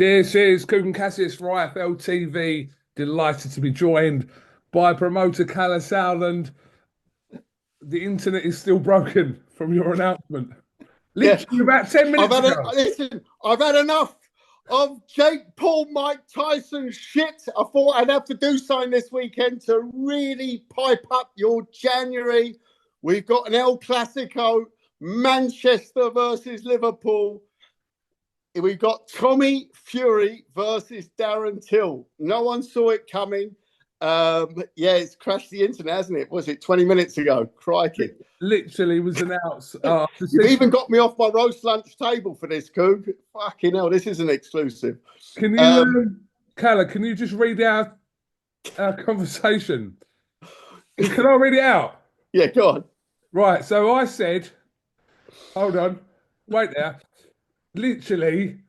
This is KUGAN CASSIUS for IFLTV. Delighted to be joined by promoter KALLE SAUERLAND. The internet is still broken from your announcement. Yeah, Literally about 10 I've minutes had ago. listen. I've had enough of Jake Paul, Mike Tyson shit. I thought I'd have to do something this weekend to really pipe up your January. We've got an El Clasico, Manchester versus Liverpool. We've got Tommy Fury versus Darren Till. No one saw it coming. Yeah, it's crashed the internet, hasn't it? Was it 20 minutes ago? Crikey. Literally was announced. You've even got me off my roast lunch table for this, Coog. Fucking hell, this is an exclusive. Can you, KALLE, can you just read out our conversation? Can I read it out? Yeah, go on. Right, so I said, hold on, wait there. Literally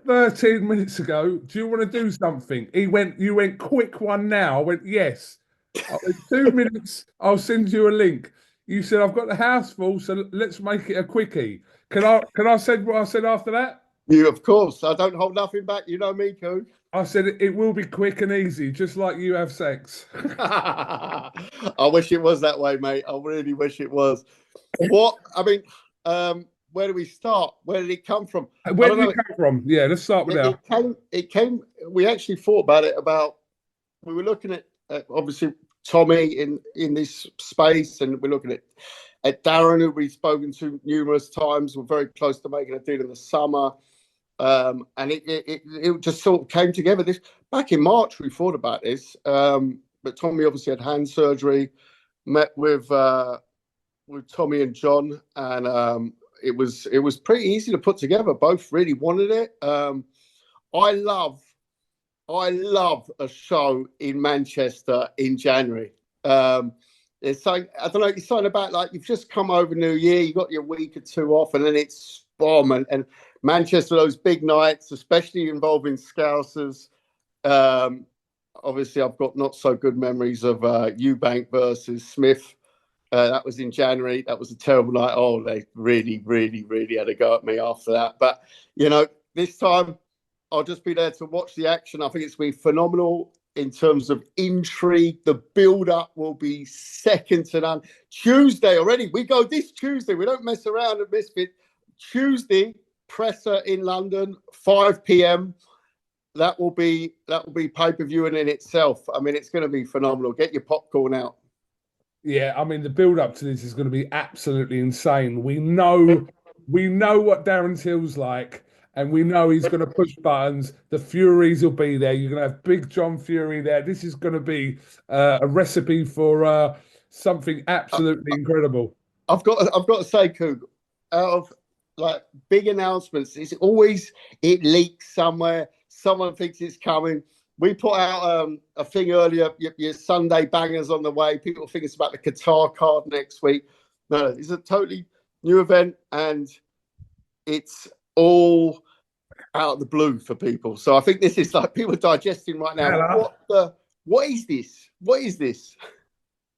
13 minutes ago, do you want to do something? You went quick one now. I went, yes. I went, 2 minutes, I'll send you a link. You said, I've got the house full, so let's make it a quickie. Can I say what I said after that? You, of course. I don't hold nothing back. You know me, Coog. I said, it will be quick and easy, just like you have sex. I wish it was that way, mate. I really wish it was. What? I mean, where do we start? Where did it come from? Where did it come from? Yeah, let's start with that. It came, we actually thought about it we were looking at obviously Tommy in this space, and we're looking at Darren, who we've spoken to numerous times. We're very close to making a deal in the summer. And it just sort of came together. This back in March, we thought about this. But Tommy obviously had hand surgery, met with Tommy and John, and it was pretty easy to put together. Both really wanted it. I love a show in Manchester in January. It's something, I don't know, it's something about like you've just come over New Year, you got your week or two off, and then it's bomb. And Manchester, those big nights, especially involving Scousers. Obviously, I've got not so good memories of Eubank versus Smith. That was in January. That was a terrible night. Oh, they really, really, really had a go at me after that. But, you know, this time I'll just be there to watch the action. I think it's been phenomenal in terms of intrigue. The build-up will be second to none. Tuesday already. We go this Tuesday. We don't mess around at Misfit. Tuesday, presser in London, 5 p.m. That will be pay-per-view in itself. I mean, it's going to be phenomenal. Get your popcorn out. Yeah, I mean, the build up to this is going to be absolutely insane. We know what Darren Till's like, and we know he's going to push buttons. The Furies will be there. You're going to have Big John Fury there. This is going to be a recipe for something absolutely incredible. I've got to say, Coog, out of like big announcements, it leaks somewhere. Someone thinks it's coming. We put out a thing earlier, your Sunday bangers on the way. People think it's about the Qatar card next week. No, it's a totally new event, and it's all out of the blue for people. So I think this is like people digesting right now. What is this? What is this?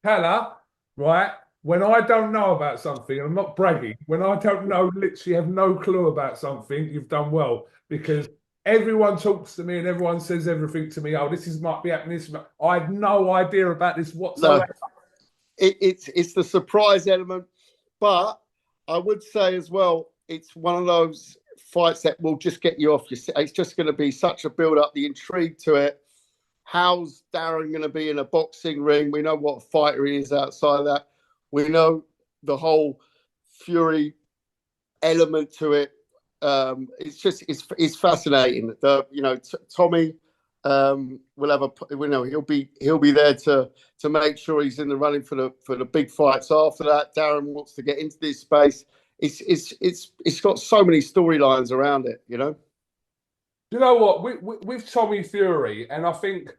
KALLE, right? When I don't know about something, I'm not bragging. When I don't know, literally have no clue about something, you've done well, because everyone talks to me and everyone says everything to me. Oh, might be happening. I had no idea about this whatsoever. No, it's the surprise element, but I would say as well, it's one of those fights that will just get you off your seat. It's just going to be such a build up, the intrigue to it. How's Darren going to be in a boxing ring? We know what a fighter he is outside of that. We know the whole Fury element to it. It's fascinating. Tommy will have he'll be there to make sure he's in the running for the big fights. After that, Darren wants to get into this space. It's got so many storylines around it, you know. You know what? With Tommy Fury, and I think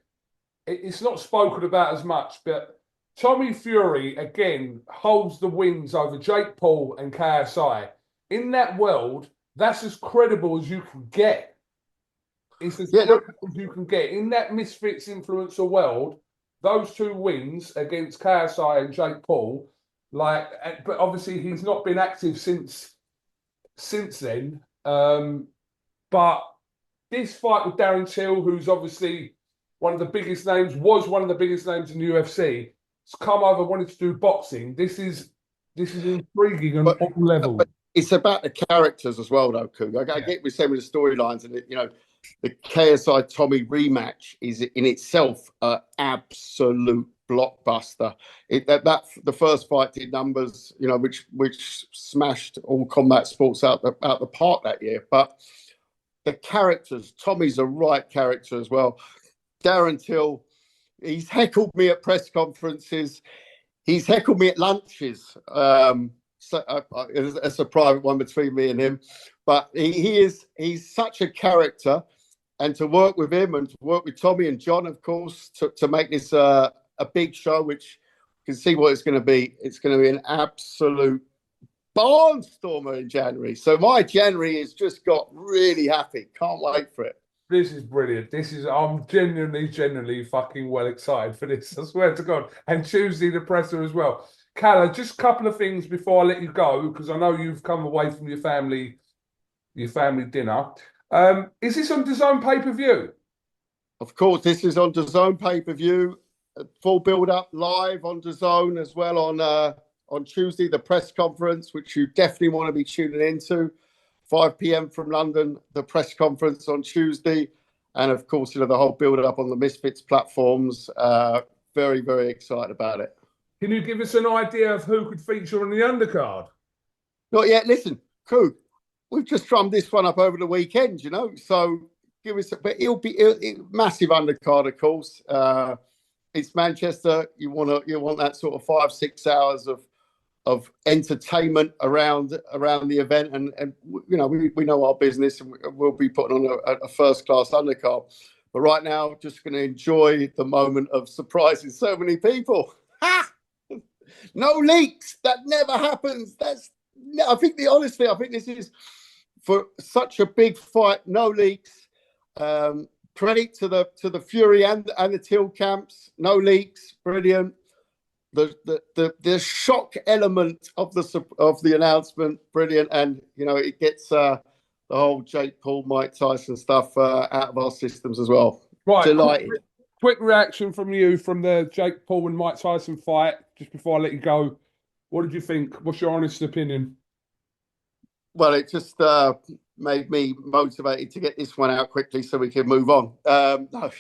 it's not spoken about as much, but Tommy Fury again holds the wins over Jake Paul and KSI. In that world, that's as credible as you can get. It's as credible as you can get. In that Misfits influencer world, those two wins against KSI and Jake Paul, but obviously he's not been active since then. But this fight with Darren Till, who's obviously one of the biggest names, was one of the biggest names in the UFC, has come over, wanted to do boxing. This is intriguing on all levels. But it's about the characters as well, though, Coog. I get we're saying with the storylines, and the KSI Tommy rematch is in itself an absolute blockbuster. The first fight did numbers, which smashed all combat sports out the park that year. But the characters, Tommy's a right character as well. Darren Till, he's heckled me at press conferences. He's heckled me at lunches. It's a private one between me and him. But he's such a character. And to work with him and to work with Tommy and John, of course, to make this a big show, which you can see what it's going to be. It's going to be an absolute barnstormer in January. So my January has just got really happy. Can't wait for it. This is brilliant. I'm genuinely fucking well excited for this. I swear to God. And Tuesday, the presser as well. Kalle, just a couple of things before I let you go, because I know you've come away from your family dinner. Is this on DAZN pay-per-view? Of course, this is on DAZN pay-per-view. Full build-up live on DAZN as well on Tuesday, the press conference, which you definitely want to be tuning into. 5 p.m. from London, the press conference on Tuesday. And of course, the whole build-up on the Misfits platforms. Very, very excited about it. Can you give us an idea of who could feature on the undercard? Not yet. Listen, Coog, we've just drummed this one up over the weekend, so give us, but it'll be massive undercard, of course. It's Manchester. You want that sort of 5-6 hours of entertainment around the event, and we know our business, and we'll be putting on a first class undercard. But right now, just going to enjoy the moment of surprising so many people. Ha! No leaks. That never happens. I think this is for such a big fight. No leaks. Credit to the Fury and the Till camps. No leaks. Brilliant. The shock element of the announcement, brilliant, and it gets the whole Jake Paul, Mike Tyson stuff out of our systems as well. Right, delighted. Quick reaction from you from the Jake Paul and Mike Tyson fight. Just before I let you go, what did you think? What's your honest opinion? Well, it just made me motivated to get this one out quickly so we can move on. No,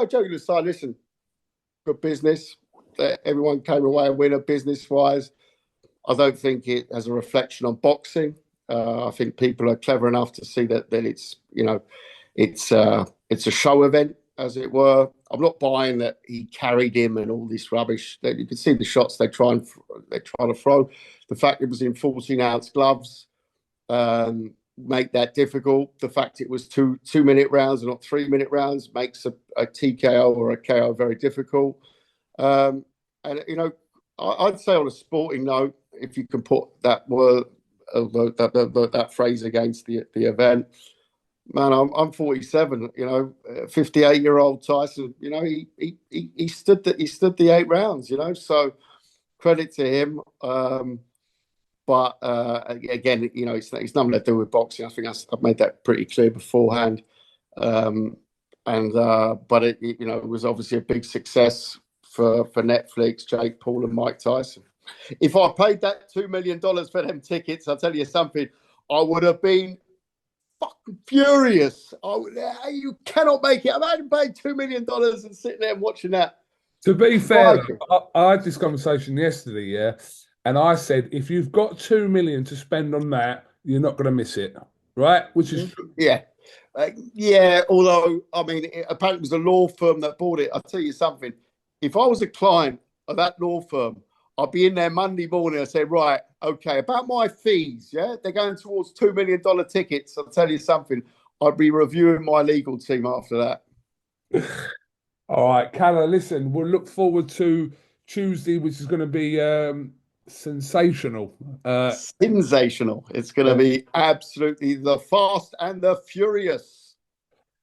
joking aside, listen, good business. Everyone came away a winner business-wise. I don't think it has a reflection on boxing. I think people are clever enough to see that it's a show event, as it were. I'm not buying that he carried him and all this rubbish. You can see the shots they're trying to throw. The fact it was in 14-ounce gloves make that difficult. The fact it was two-minute rounds and not 3-minute rounds makes a TKO or a KO very difficult. And I'd say on a sporting note, if you can put that word, that phrase against the event, man, I'm 47. 58-year-old Tyson. He stood the 8 rounds. So credit to him. But again, it's nothing to do with boxing. I think I've made that pretty clear beforehand. But it was obviously a big success for Netflix, Jake Paul and Mike Tyson. If I paid that $2 million for them tickets, I'll tell you something, I would have been fucking furious. You cannot make it. Imagine paying $2 million and sitting there and watching that. To be fair, I had this conversation yesterday, yeah, and I said, if you've got $2 million to spend on that, you're not going to miss it, right? Which is true. Yeah. Although, apparently it was a law firm that bought it. I'll tell you something. If I was a client of that law firm, I'd be in there Monday morning. I'd say, right, okay, about my fees, yeah? They're going towards $2 million tickets. I'll tell you something. I'd be reviewing my legal team after that. All right, Kalle, listen, we'll look forward to Tuesday, which is going to be sensational. Sensational. It's going to be absolutely the Fast and the Furious.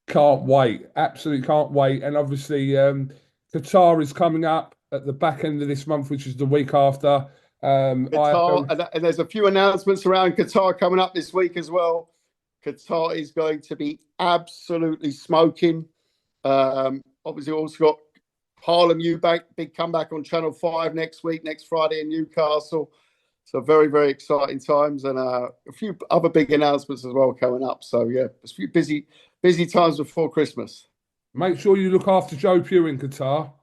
Can't wait. Absolutely can't wait. And obviously, Qatar is coming up at the back end of this month, which is the week after. Qatar, and there's a few announcements around Qatar coming up this week as well. Qatar is going to be absolutely smoking. Obviously, also got Harlem Eubank, big comeback on Channel 5 next week, next Friday in Newcastle. So very, very exciting times, and a few other big announcements as well coming up. So yeah, it's a few busy times before Christmas. Make sure you look after Joe Pugh in Qatar.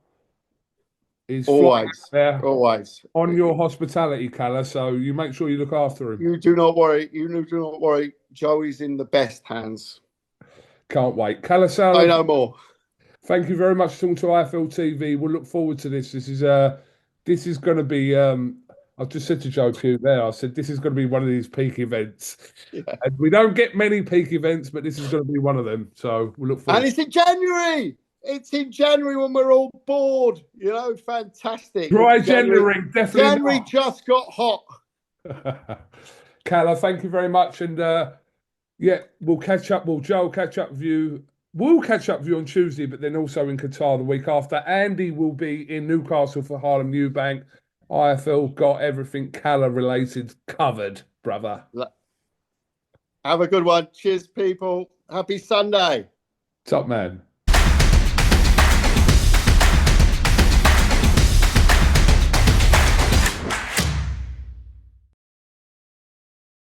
He's flying Always, out there always. on your hospitality, Kalle. So you make sure you look after him. You do not worry. You do not worry. Joey's in the best hands. Can't wait. Kalle Sauerland, I know more. thank you very much for talking to IFL TV. We'll look forward to this. This is going to be. I've just said to Joe Pugh there. I said this is going to be one of these peak events. Yeah. And we don't get many peak events, but this is going to be one of them. So we'll look forward. And it's in January. It's in January when we're all bored. You know, fantastic. Dry January, definitely. January just got hot. Kalle, thank you very much. And yeah, we'll catch up. Well, Joe will catch up with you. We'll catch up with you on Tuesday, but then also in Qatar the week after. Andy will be in Newcastle for Harlem Eubank. IFL got everything Kalle related covered, brother. Have a good one. Cheers, people. Happy Sunday. Top man.